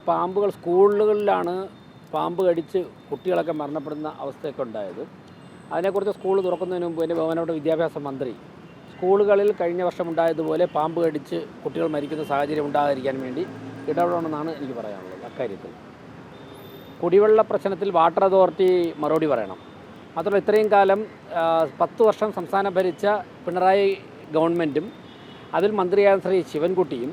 പാമ്പുകൾ സ്കൂളുകളിലാണ് പാമ്പ് കടിച്ച് കുട്ടികളൊക്കെ മരണപ്പെടുന്ന അവസ്ഥയൊക്കെ ഉണ്ടായത്. അതിനെക്കുറിച്ച് സ്കൂൾ തുറക്കുന്നതിന് മുമ്പ് തന്നെ ബഹുമാനപ്പെട്ട വിദ്യാഭ്യാസ മന്ത്രി സ്കൂളുകളിൽ കഴിഞ്ഞ വർഷം ഉണ്ടായതുപോലെ പാമ്പ് കടിച്ച് കുട്ടികൾ മരിക്കുന്ന സാഹചര്യം ഉണ്ടാകാതിരിക്കാൻ വേണ്ടി ഇടപെടണമെന്നാണ് എനിക്ക് പറയാനുള്ളത്. അക്കാര്യത്തിൽ കുടിവെള്ള പ്രശ്നത്തിൽ വാട്ടർ അതോറിറ്റി മറുപടി പറയണം. മാത്രമല്ല ഇത്രയും കാലം 10 വർഷം സംസ്ഥാനം ഭരിച്ച പിണറായി ഗവൺമെൻറ്റും അതിൽ മന്ത്രിയായ ശ്രീ ശിവൻകുട്ടിയും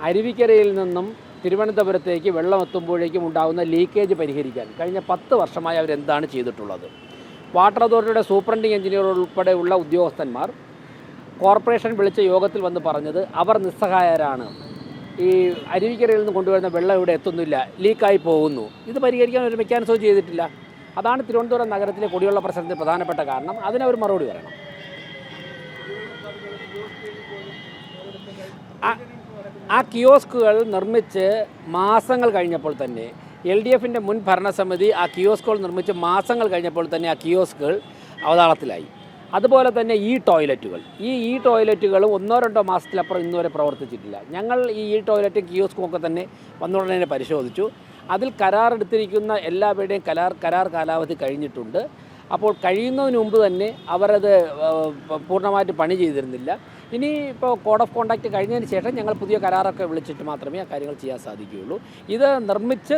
അരുവിക്കരയിൽ നിന്നും തിരുവനന്തപുരത്തേക്ക് വെള്ളം എത്തുമ്പോഴേക്കും ഉണ്ടാകുന്ന ലീക്കേജ് പരിഹരിക്കാൻ കഴിഞ്ഞ 10 വർഷമായി അവരെന്താണ് ചെയ്തിട്ടുള്ളത്? വാട്ടർ അതോറിറ്റിയുടെ സൂപ്രണ്ടിങ് എഞ്ചിനീയർ ഉൾപ്പെടെയുള്ള ഉദ്യോഗസ്ഥന്മാർ കോർപ്പറേഷൻ വിളിച്ച യോഗത്തിൽ വന്ന് പറഞ്ഞത് അവർ നിസ്സഹായരാണ്. ഈ അരുവിക്കരയിൽ നിന്ന് കൊണ്ടുവരുന്ന വെള്ളം ഇവിടെ എത്തുന്നില്ല, ലീക്കായി പോകുന്നു. ഇത് പരിഹരിക്കാൻ ഒരു മെക്കാനിസം ചെയ്തിട്ടില്ല. അതാണ് തിരുവനന്തപുരം നഗരത്തിലെ കുടിവെള്ള പ്രശ്നത്തിന് പ്രധാനപ്പെട്ട കാരണം. അതിനവർ മറുപടി പറയണം. ആ കിയോസ്കുകൾ നിർമ്മിച്ച് മാസങ്ങൾ കഴിഞ്ഞപ്പോൾ തന്നെ LDFിൻ്റെ മുൻ ഭരണസമിതി ആ കിയോസ്കുകൾ നിർമ്മിച്ച് മാസങ്ങൾ കഴിഞ്ഞപ്പോൾ തന്നെ ആ കിയോസ്കുകൾ അവതാളത്തിലായി. അതുപോലെ തന്നെ ഈ ടോയ്ലറ്റുകളും 1-2 മാസത്തിലപ്പുറം ഇന്നുവരെ പ്രവർത്തിച്ചിട്ടില്ല. ഞങ്ങൾ ഈ ടോയ്ലറ്റും കിയോസ്കും ഒക്കെ തന്നെ വന്നുടനെ പരിശോധിച്ചു. അതിൽ കരാറെടുത്തിരിക്കുന്ന എല്ലാവരുടെയും കരാർ കാലാവധി കഴിഞ്ഞിട്ടുണ്ട്. അപ്പോൾ കഴിയുന്നതിന് മുമ്പ് തന്നെ അവരത് പൂർണ്ണമായിട്ട് പണി ചെയ്തിരുന്നില്ല. ഇനി ഇപ്പോൾ കോഡ് ഓഫ് കോണ്ടാക്റ്റ് കഴിഞ്ഞതിന് ശേഷം ഞങ്ങൾ പുതിയ കരാറൊക്കെ വിളിച്ചിട്ട് മാത്രമേ ആ കാര്യങ്ങൾ ചെയ്യാൻ സാധിക്കുകയുള്ളൂ. ഇത്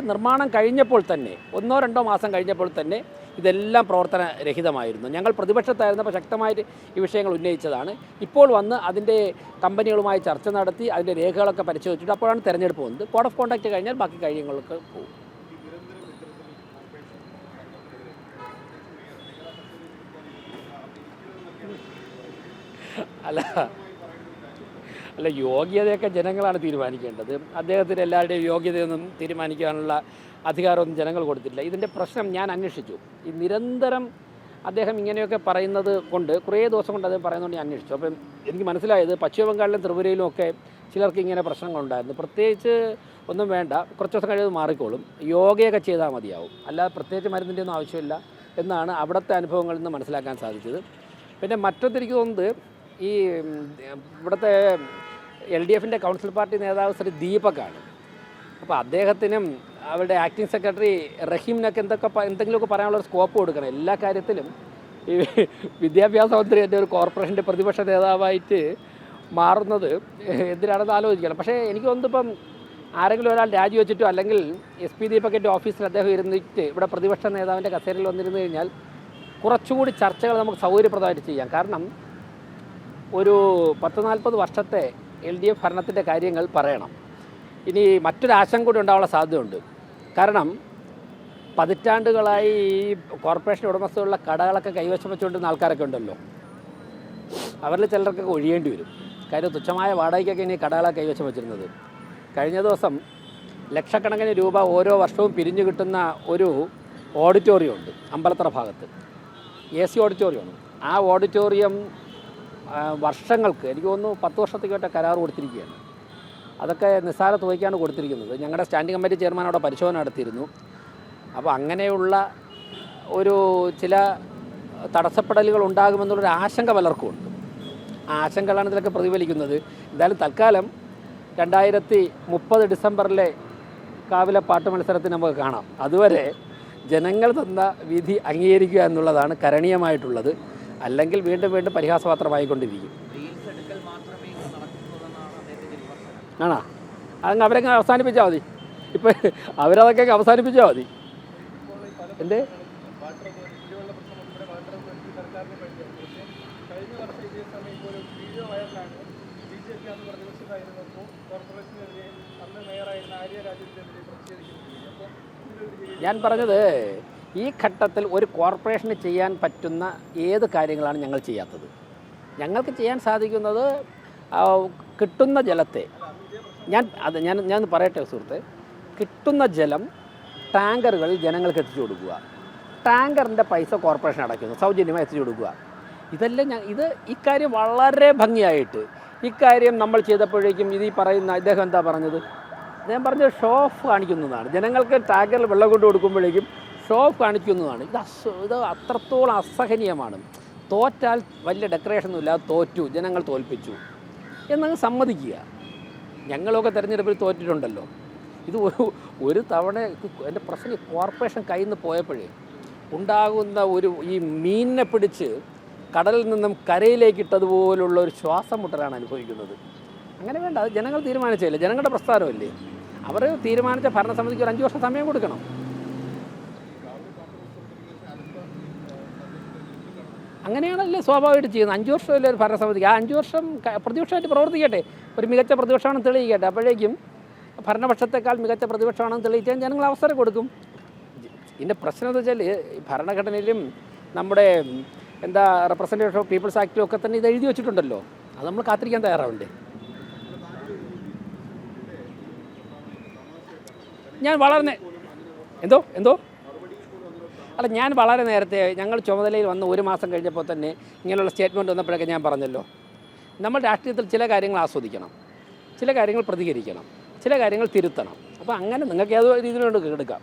നിർമ്മാണം കഴിഞ്ഞപ്പോൾ തന്നെ 1-2 മാസം കഴിഞ്ഞപ്പോൾ തന്നെ ഇതെല്ലാം പ്രവർത്തനരഹിതമായിരുന്നു. ഞങ്ങൾ പ്രതിപക്ഷത്തായിരുന്നപ്പോൾ ശക്തമായിട്ട് ഈ വിഷയങ്ങൾ ഉന്നയിച്ചതാണ്. ഇപ്പോൾ വന്ന് അതിൻ്റെ കമ്പനികളുമായി ചർച്ച നടത്തി അതിൻ്റെ രേഖകളൊക്കെ പരിശോധിച്ചിട്ട് അപ്പോഴാണ് തെരഞ്ഞെടുപ്പ് വന്നത്. കോഡ് ഓഫ് കോണ്ടാക്റ്റ് കഴിഞ്ഞാൽ ബാക്കി കാര്യങ്ങളൊക്കെ പോകും. അല്ല യോഗ്യതയൊക്കെ ജനങ്ങളാണ് തീരുമാനിക്കേണ്ടത്. അദ്ദേഹത്തിന് എല്ലാവരുടെയും യോഗ്യതയൊന്നും തീരുമാനിക്കാനുള്ള അധികാരമൊന്നും ജനങ്ങൾ കൊടുത്തിട്ടില്ല. ഇതിൻ്റെ പ്രശ്നം ഞാൻ അന്വേഷിച്ചു. ഈ നിരന്തരം അദ്ദേഹം ഇങ്ങനെയൊക്കെ പറയുന്നത് കൊണ്ട് കുറേ ദിവസം കൊണ്ട് അദ്ദേഹം പറയുന്നതുകൊണ്ട് ഞാൻ അന്വേഷിച്ചു. അപ്പം എനിക്ക് മനസ്സിലായത് പശ്ചിമ ബംഗാളിലും ത്രിപുരയിലും ഒക്കെ ചിലർക്ക് ഇങ്ങനെ പ്രശ്നങ്ങളുണ്ടായിരുന്നു. പ്രത്യേകിച്ച് ഒന്നും വേണ്ട, കുറച്ച് ദിവസം കഴിയുന്നത് മാറിക്കോളും, യോഗയൊക്കെ ചെയ്താൽ മതിയാവും, അല്ലാതെ പ്രത്യേകിച്ച് മരുന്നിൻ്റെ ഒന്നും ആവശ്യമില്ല എന്നാണ് അവിടുത്തെ അനുഭവങ്ങളിൽ നിന്ന് മനസ്സിലാക്കാൻ സാധിച്ചത്. പിന്നെ മറ്റൊന്നിരിക്കും തോന്നുന്നത്, ഈ ഇവിടുത്തെ LDFിൻ്റെ കൗൺസിൽ പാർട്ടി നേതാവ് ശ്രീ ദീപക്കാണ്. അപ്പോൾ അദ്ദേഹത്തിനും അവരുടെ ആക്ടിംഗ് സെക്രട്ടറി റഹീമിനൊക്കെ എന്തെങ്കിലുമൊക്കെ പറയാനുള്ളൊരു സ്കോപ്പ് കൊടുക്കണം. എല്ലാ കാര്യത്തിലും ഈ വിദ്യാഭ്യാസ മന്ത്രി എൻ്റെ ഒരു കോർപ്പറേഷൻ്റെ പ്രതിപക്ഷ നേതാവായിട്ട് മാറുന്നത് എന്തിനാണെന്ന് ആലോചിക്കണം. പക്ഷേ എനിക്ക് തോന്നുന്നിപ്പം ആരെങ്കിലും ഒരാൾ രാജിവെച്ചിട്ടോ അല്ലെങ്കിൽ SP ദീപക്കിൻ്റെ ഓഫീസിൽ അദ്ദേഹം ഇരുന്നിട്ട് ഇവിടെ പ്രതിപക്ഷ നേതാവിൻ്റെ കസേരയിൽ വന്നിരുന്നു കഴിഞ്ഞാൽ കുറച്ചുകൂടി ചർച്ചകൾ നമുക്ക് സൗകര്യപ്രദമായിട്ട് ചെയ്യാം. കാരണം ഒരു 10-40 വർഷത്തെ LDF ഭരണത്തിൻ്റെ കാര്യങ്ങൾ പറയണം. ഇനി മറ്റൊരാശങ്ക കൂടി ഉണ്ടാവാനുള്ള സാധ്യതയുണ്ട്. കാരണം പതിറ്റാണ്ടുകളായി ഈ കോർപ്പറേഷൻ ഉടമസ്ഥയുള്ള കടകളൊക്കെ കൈവശം വെച്ചുകൊണ്ടിരുന്ന ആൾക്കാരൊക്കെ ഉണ്ടല്ലോ, അവരിൽ ചിലർക്കൊക്കെ ഒഴിയേണ്ടി വരും. കാര്യം തുച്ഛമായ വാടകയ്ക്കൊക്കെ ഇനി കടകളൊക്കെ കൈവശം വെച്ചിരുന്നത്. കഴിഞ്ഞ ദിവസം ലക്ഷക്കണക്കിന് രൂപ ഓരോ വർഷവും പിരിഞ്ഞു കിട്ടുന്ന ഒരു ഓഡിറ്റോറിയം ഉണ്ട് അമ്പലത്തറ ഭാഗത്ത്, AC ഓഡിറ്റോറിയമാണ്. ആ ഓഡിറ്റോറിയം വർഷങ്ങൾക്ക്, എനിക്ക് തോന്നുന്നു 10 വർഷത്തേക്കായിട്ട് കരാർ കൊടുത്തിരിക്കുകയാണ്. അതൊക്കെ നിസ്സാര തുകയ്ക്കാണ് കൊടുത്തിരിക്കുന്നത്. ഞങ്ങളുടെ സ്റ്റാൻഡിംഗ് കമ്മിറ്റി ചെയർമാൻ അവിടെ പരിശോധന നടത്തിയിരുന്നു. അപ്പോൾ അങ്ങനെയുള്ള ചില തടസ്സപ്പെടലുകൾ ഉണ്ടാകുമെന്നുള്ളൊരു ആശങ്ക പലർക്കും ഉണ്ട്. ആ ആശങ്കകളാണ് ഇതിലൊക്കെ പ്രതിഫലിക്കുന്നത്. എന്തായാലും തൽക്കാലം 2030 ഡിസംബറിലെ കാവിലെ പാട്ട് മത്സരത്തിന് നമുക്ക് കാണാം. അതുവരെ ജനങ്ങൾ തന്ന വിധി അംഗീകരിക്കുക എന്നുള്ളതാണ് കരണീയമായിട്ടുള്ളത്. അല്ലെങ്കിൽ വീണ്ടും പരിഹാസപാത്രമായിക്കൊണ്ടിരിക്കും. ആണോ? അതങ്ങ് അവരങ്ങ് അവസാനിപ്പിച്ചാൽ മതി. ഇപ്പം അവരതൊക്കെ അവസാനിപ്പിച്ചാൽ മതി. എൻ്റെ ഞാൻ പറഞ്ഞത്, ഈ ഘട്ടത്തിൽ ഒരു കോർപ്പറേഷന് ചെയ്യാൻ പറ്റുന്ന ഏത് കാര്യങ്ങളാണ് ഞങ്ങൾ ചെയ്യാത്തത്? ഞങ്ങൾക്ക് ചെയ്യാൻ സാധിക്കുന്നത് കിട്ടുന്ന ജലത്തെ, ഞാൻ പറയട്ടെ സുഹൃത്തെ, കിട്ടുന്ന ജലം ടാങ്കറുകളിൽ ജനങ്ങൾക്ക് എത്തിച്ചു കൊടുക്കുക. ടാങ്കറിൻ്റെ പൈസ കോർപ്പറേഷൻ അടയ്ക്കുന്നു, സൗജന്യമായി എത്തിച്ചു കൊടുക്കുക. ഇതെല്ലാം ഇക്കാര്യം വളരെ ഭംഗിയായിട്ട് ഇക്കാര്യം നമ്മൾ ചെയ്തപ്പോഴേക്കും ഈ പറയുന്ന ഇദ്ദേഹം എന്താ പറഞ്ഞത്? അദ്ദേഹം പറഞ്ഞത് ഷോ ഓഫ് കാണിക്കുന്നതാണ്. ജനങ്ങൾക്ക് ടാങ്കറിൽ വെള്ളം കൊണ്ട് കൊടുക്കുമ്പോഴേക്കും ഷോ ഓഫ് കാണിക്കുന്നതാണ്. ഇത് അത്രത്തോളം അസഹനീയമാണ്. തോറ്റാൽ വലിയ ഡെക്കറേഷനൊന്നും ഇല്ലാതെ തോറ്റു, ജനങ്ങൾ തോൽപ്പിച്ചു എന്നങ്ങ് സമ്മതിക്കുക. ഞങ്ങളൊക്കെ തിരഞ്ഞെടുപ്പിൽ തോറ്റിട്ടുണ്ടല്ലോ. ഇത് ഒരു തവണ എൻ്റെ പ്രശ്നം കോർപ്പറേഷൻ കയ്യിൽ നിന്ന് പോയപ്പോഴേ ഉണ്ടാകുന്ന ഈ മീനിനെ പിടിച്ച് കടലിൽ നിന്നും കരയിലേക്ക് ഇട്ടതുപോലുള്ള ഒരു ശ്വാസം മുട്ടലാണ് അനുഭവിക്കുന്നത്. അങ്ങനെ വേണ്ട, അത് ജനങ്ങൾ തീരുമാനിച്ചില്ലേ, ജനങ്ങളുടെ പ്രസ്ഥാനമല്ലേ. അവർ തീരുമാനിച്ച ഭരണസമിതിക്ക് ഒരു 5 വർഷം സമയം കൊടുക്കണം. അങ്ങനെയാണല്ലേ സ്വാഭാവികമായിട്ട് ചെയ്യുന്നത്. 5 വർഷമല്ലേ ഒരു ഭരണസമിതിക്ക്. ആ 5 വർഷം പ്രതിപക്ഷമായിട്ട് പ്രവർത്തിക്കട്ടെ, ഒരു മികച്ച പ്രതിപക്ഷമാണെന്ന് തെളിയിക്കട്ടെ. അപ്പോഴേക്കും ഭരണപക്ഷത്തെക്കാൾ മികച്ച പ്രതിപക്ഷമാണെന്ന് തെളിയിച്ചാൽ ജനങ്ങൾ അവസരം കൊടുക്കും. ഇതിൻ്റെ പ്രശ്നം എന്ന് വെച്ചാൽ ഭരണഘടനയിലും നമ്മുടെ റെപ്രസെൻറ്റേറ്റീവ് ഓഫ് പീപ്പിൾസ് ആക്ടിലും ഒക്കെ തന്നെ ഇത് എഴുതി വെച്ചിട്ടുണ്ടല്ലോ. അത് നമ്മൾ കാത്തിരിക്കാൻ തയ്യാറാവണ്ടേ? ഞാൻ വളരെ ഞാൻ വളരെ നേരത്തെ ഞങ്ങൾ ചുമതലയിൽ വന്ന് 1 മാസം കഴിഞ്ഞപ്പോൾ തന്നെ ഇങ്ങനെയുള്ള സ്റ്റേറ്റ്മെൻറ്റ് വന്നപ്പോഴൊക്കെ ഞാൻ പറഞ്ഞല്ലോ, നമ്മൾ രാഷ്ട്രീയത്തിൽ ചില കാര്യങ്ങൾ ആസ്വദിക്കണം, ചില കാര്യങ്ങൾ പ്രതികരിക്കണം, ചില കാര്യങ്ങൾ തിരുത്തണം. അപ്പോൾ അങ്ങനെ നിങ്ങൾക്ക് ഏതോ രീതിയിലുണ്ട് എടുക്കാം.